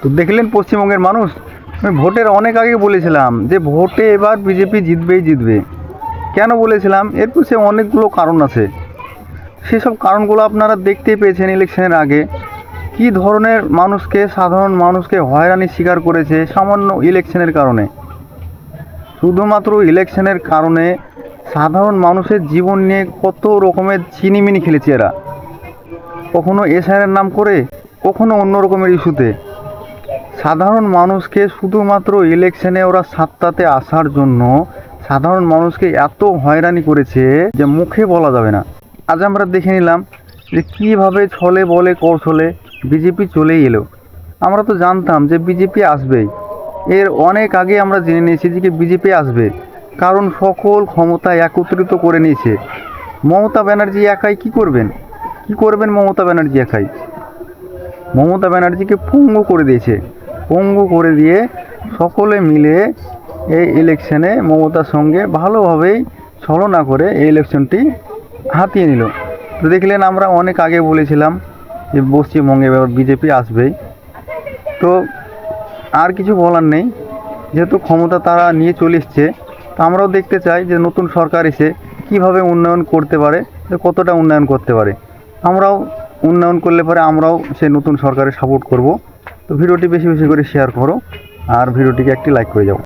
তো দেখলেন পশ্চিমবঙ্গের মানুষ, আমি ভোটের অনেক আগে বলেছিলাম যে ভোটে এবার বিজেপি জিতবেই জিতবে। কেন বলেছিলাম? এর পিছনে অনেকগুলো কারণ আছে। সেসব কারণগুলো আপনারা দেখতেই পেয়েছেন ইলেকশনের আগে। কী ধরনের মানুষকে, সাধারণ মানুষকে হয়রানির শিকার করেছে সামান্য ইলেকশনের কারণে। শুধুমাত্র ইলেকশনের কারণে সাধারণ মানুষের জীবন নিয়ে কত রকমের ছিনিমিনি খেলেছে এরা। কখনো এসআইয়ের নাম করে, কখনো অন্য রকমের ইস্যুতে সাধারণ মানুষকে শুধুমাত্র ইলেকশনে ওরা সাত্তাতে আসার জন্য সাধারণ মানুষকে এত হয়রানি করেছে যে মুখে বলা যাবে না। আজ আমরা দেখে নিলাম যে কীভাবে ছলে বলে কৌশলে বিজেপি চলেই এলো। আমরা তো জানতাম যে বিজেপি আসবেই, এর অনেক আগে আমরা জেনে নিয়েছি যে বিজেপি আসবে, কারণ সকল ক্ষমতা একত্রিত করে নিয়েছে। মমতা ব্যানার্জি একাই কি করবেন? মমতা ব্যানার্জি একাই মমতা ব্যানার্জিকে পঙ্গু করে দিয়েছে। পঙ্গু করে দিয়ে সকলে মিলে এই ইলেকশনে মমতার সঙ্গে ভালোভাবেই ছলনা করে এই ইলেকশনটি হাতিয়ে নিল। তো দেখলেন, আমরা অনেক আগে বলেছিলাম যে পশ্চিমবঙ্গে এবার বিজেপি আসবেই। তো আর কিছু বলার নেই, যেহেতু ক্ষমতা তারা নিয়ে চলে এসছে, তো আমরাও দেখতে চাই যে নতুন সরকার এসে কীভাবে উন্নয়ন করতে পারে, কতটা উন্নয়ন করতে পারে। আমরাও উন্নয়ন করলে পরে আমরাও সেই নতুন সরকারের সাপোর্ট করব। তো ভিডিওটি বেশি বেশি করে শেয়ার করো আর ভিডিওটিকে একটি লাইক করে যাও।